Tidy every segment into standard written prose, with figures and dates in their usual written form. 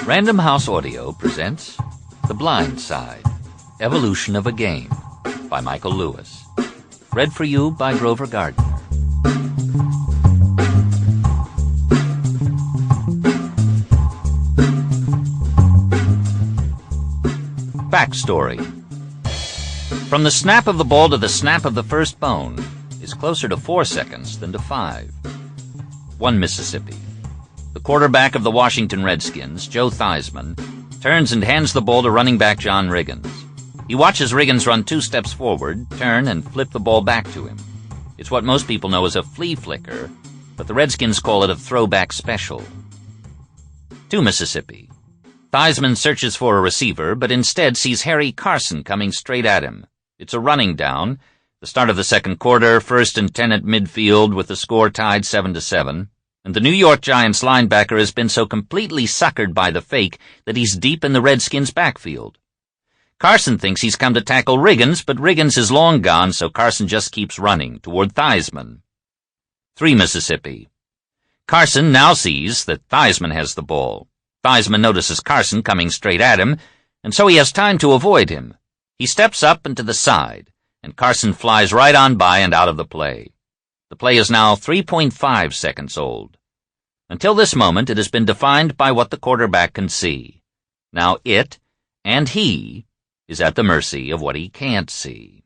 Random House Audio presents The Blind Side, Evolution of a Game by Michael Lewis. Read for you by Grover Gardner. Backstory. From the snap of the ball to the snap of the first bone is closer to 4 seconds than to 5. 1 Mississippi. The quarterback of the Washington Redskins, Joe Theismann, turns and hands the ball to running back John Riggins. He watches Riggins run 2 steps forward, turn, and flip the ball back to him. It's what most people know as a flea flicker, but the Redskins call it a throwback special. 2 Mississippi. Theismann searches for a receiver, but instead sees Harry Carson coming straight at him. It's a running down. The start of the second quarter, 1st and 10 at midfield with the score tied 7-7. And the New York Giants linebacker has been so completely suckered by the fake that he's deep in the Redskins' backfield. Carson thinks he's come to tackle Riggins, but Riggins is long gone, so Carson just keeps running toward Theismann. 3 Mississippi. Carson now sees that Theismann has the ball. Theismann notices Carson coming straight at him, and so he has time to avoid him. He steps up and to the side, and Carson flies right on by and out of the play. The play is now 3.5 seconds old. Until this moment, it has been defined by what the quarterback can see. Now it, and he, is at the mercy of what he can't see.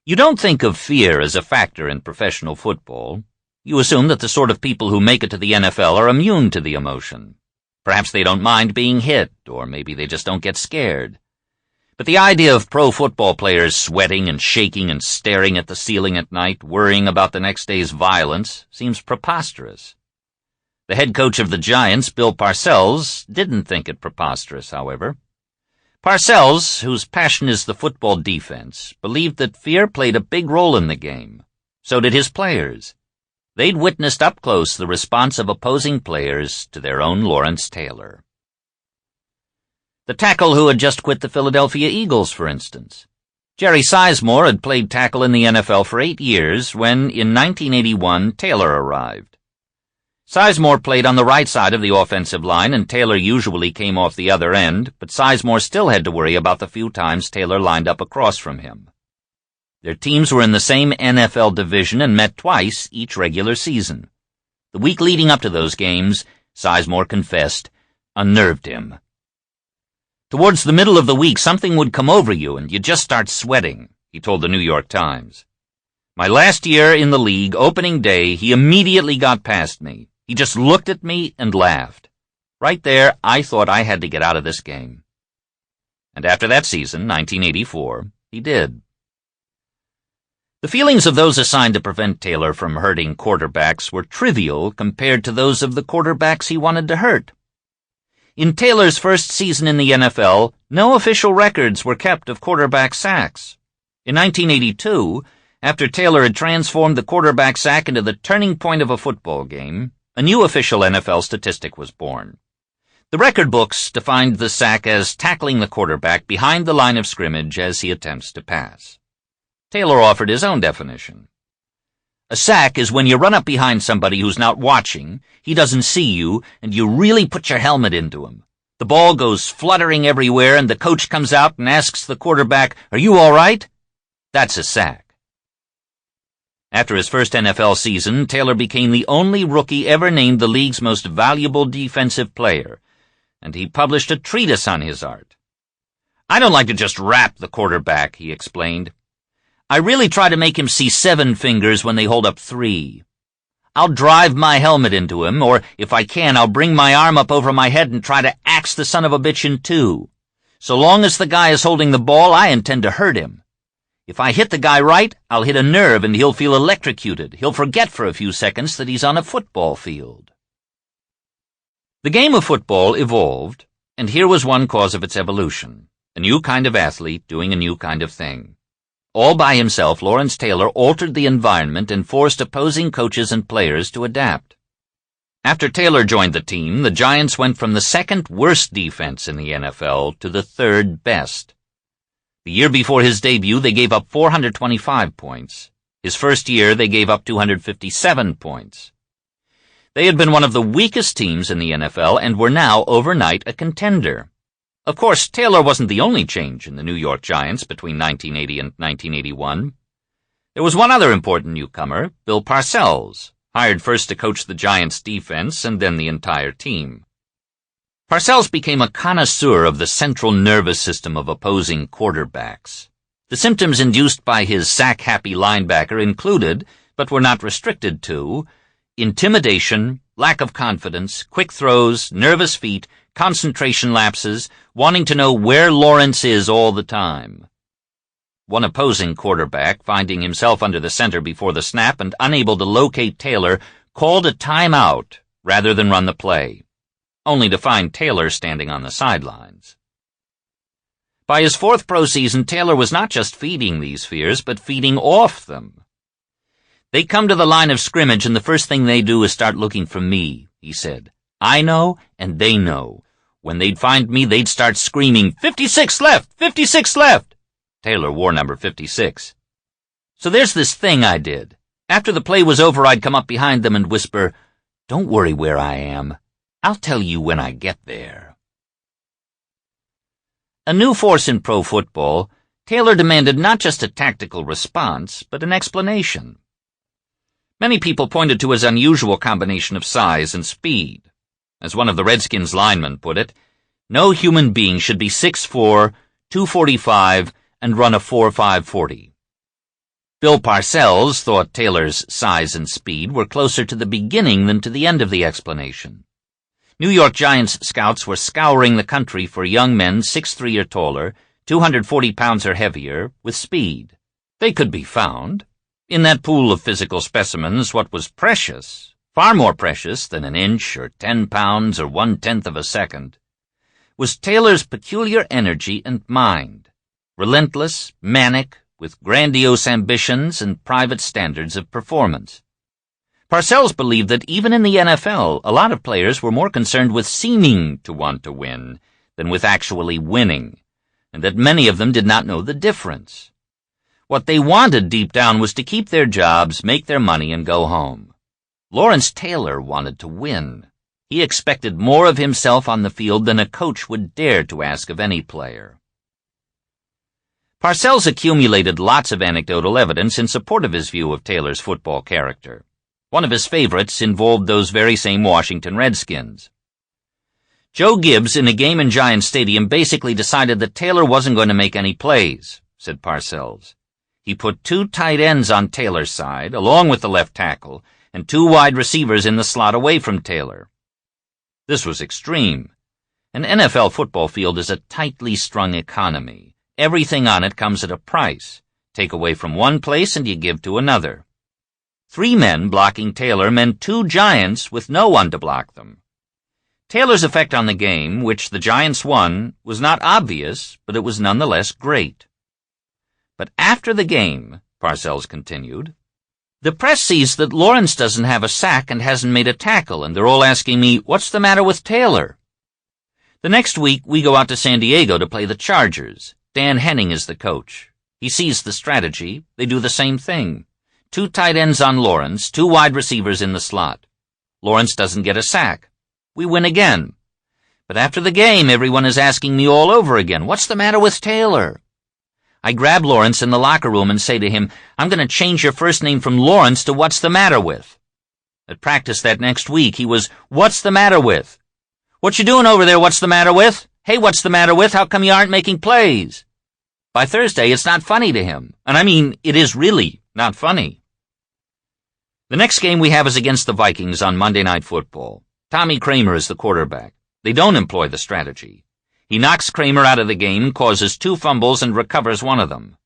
You don't think of fear as a factor in professional football. You assume that the sort of people who make it to the NFL are immune to the emotion. Perhaps they don't mind being hit, or maybe they just don't get scared. But the idea of pro football players sweating and shaking and staring at the ceiling at night, worrying about the next day's violence, seems preposterous. The head coach of the Giants, Bill Parcells, didn't think it preposterous, however. Parcells, whose passion is the football defense, believed that fear played a big role in the game. So did his players. They'd witnessed up close the response of opposing players to their own Lawrence Taylor. The tackle who had just quit the Philadelphia Eagles, for instance. Jerry Sizemore had played tackle in the NFL for 8 years when, in 1981, Taylor arrived. Sizemore played on the right side of the offensive line, and Taylor usually came off the other end, but Sizemore still had to worry about the few times Taylor lined up across from him. Their teams were in the same NFL division and met twice each regular season. The week leading up to those games, Sizemore confessed, unnerved him. Towards the middle of the week, something would come over you and you'd just start sweating, he told the New York Times. My last year in the league, opening day, he immediately got past me. He just looked at me and laughed. Right there, I thought I had to get out of this game. And after that season, 1984, he did. The feelings of those assigned to prevent Taylor from hurting quarterbacks were trivial compared to those of the quarterbacks he wanted to hurt. In Taylor's first season in the NFL, no official records were kept of quarterback sacks. In 1982, after Taylor had transformed the quarterback sack into the turning point of a football game, a new official NFL statistic was born. The record books defined the sack as tackling the quarterback behind the line of scrimmage as he attempts to pass. Taylor offered his own definition. A sack is when you run up behind somebody who's not watching, he doesn't see you, and you really put your helmet into him. The ball goes fluttering everywhere, and the coach comes out and asks the quarterback, "Are you all right?" That's a sack. After his first NFL season, Taylor became the only rookie ever named the league's most valuable defensive player, and he published a treatise on his art. I don't like to just rap the quarterback, he explained. I really try to make him see 7 fingers when they hold up 3. I'll drive my helmet into him, or if I can, I'll bring my arm up over my head and try to axe the son of a bitch in 2. So long as the guy is holding the ball, I intend to hurt him. If I hit the guy right, I'll hit a nerve and he'll feel electrocuted. He'll forget for a few seconds that he's on a football field. The game of football evolved, and here was one cause of its evolution. A new kind of athlete doing a new kind of thing. All by himself, Lawrence Taylor altered the environment and forced opposing coaches and players to adapt. After Taylor joined the team, the Giants went from the 2nd worst defense in the NFL to the 3rd best. The year before his debut, they gave up 425 points. His first year, they gave up 257 points. They had been one of the weakest teams in the NFL and were now overnight a contender. Of course, Taylor wasn't the only change in the New York Giants between 1980 and 1981. There was one other important newcomer, Bill Parcells, hired first to coach the Giants' defense and then the entire team. Parcells became a connoisseur of the central nervous system of opposing quarterbacks. The symptoms induced by his sack-happy linebacker included, but were not restricted to, intimidation, lack of confidence, quick throws, nervous feet, concentration lapses, wanting to know where Lawrence is all the time. One opposing quarterback, finding himself under the center before the snap and unable to locate Taylor, called a timeout rather than run the play, only to find Taylor standing on the sidelines. By his fourth pro season, Taylor was not just feeding these fears, but feeding off them. "They come to the line of scrimmage, and the first thing they do is start looking for me," he said. "I know, and they know. When they'd find me, they'd start screaming, 56 left! 56 left!" Taylor wore number 56. "So there's this thing I did. After the play was over, I'd come up behind them and whisper, 'Don't worry where I am. I'll tell you when I get there.'" A new force in pro football, Taylor demanded not just a tactical response, but an explanation. Many people pointed to his unusual combination of size and speed. As one of the Redskins linemen put it, "No human being should be 6'4", 245, and run a 4.5 40. Bill Parcells thought Taylor's size and speed were closer to the beginning than to the end of the explanation. New York Giants scouts were scouring the country for young men 6'3" or taller, 240 pounds or heavier, with speed. They could be found. In that pool of physical specimens, what was precious, far more precious than an inch or 10 pounds or 1/10 of a second, was Taylor's peculiar energy and mind. Relentless, manic, with grandiose ambitions and private standards of performance. Parcells believed that even in the NFL, a lot of players were more concerned with seeming to want to win than with actually winning, and that many of them did not know the difference. What they wanted deep down was to keep their jobs, make their money, and go home. Lawrence Taylor wanted to win. He expected more of himself on the field than a coach would dare to ask of any player. Parcells accumulated lots of anecdotal evidence in support of his view of Taylor's football character. One of his favorites involved those very same Washington Redskins. "Joe Gibbs, in a game in Giants Stadium, basically decided that Taylor wasn't going to make any plays," said Parcells. "He put 2 tight ends on Taylor's side, along with the left tackle, and 2 wide receivers in the slot away from Taylor." This was extreme. An NFL football field is a tightly strung economy. Everything on it comes at a price. Take away from one place and you give to another. 3 men blocking Taylor meant 2 Giants with no one to block them. Taylor's effect on the game, which the Giants won, was not obvious, but it was nonetheless great. "But after the game," Parcells continued, "the press sees that Lawrence doesn't have a sack and hasn't made a tackle, and they're all asking me, 'What's the matter with Taylor?' The next week, we go out to San Diego to play the Chargers. Dan Henning is the coach. He sees the strategy. They do the same thing. 2 tight ends on Lawrence, 2 wide receivers in the slot. Lawrence doesn't get a sack. We win again. But after the game, everyone is asking me all over again, 'What's the matter with Taylor?' I grab Lawrence in the locker room and say to him, 'I'm going to change your first name from Lawrence to What's the Matter With?' At practice that next week, he was, 'What's the matter with?' 'What you doing over there, what's the matter with? Hey, what's the matter with? How come you aren't making plays?' By Thursday, it's not funny to him. And I mean, it is really not funny." The next game we have is against the Vikings on Monday Night Football. Tommy Kramer is the quarterback. They don't employ the strategy. He knocks Kramer out of the game, causes 2 fumbles, and recovers one of them.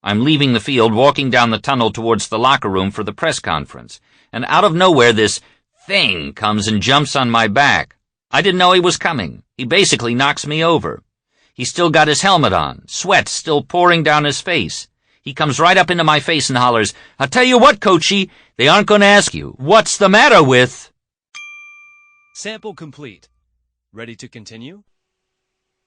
I'm leaving the field, walking down the tunnel towards the locker room for the press conference, and out of nowhere this thing comes and jumps on my back. I didn't know he was coming. He basically knocks me over. He's still got his helmet on, sweat still pouring down his face. He comes right up into my face and hollers, "I'll tell you what, Coachy, they aren't going to ask you, 'What's the matter with?'" Sample complete. Ready to continue?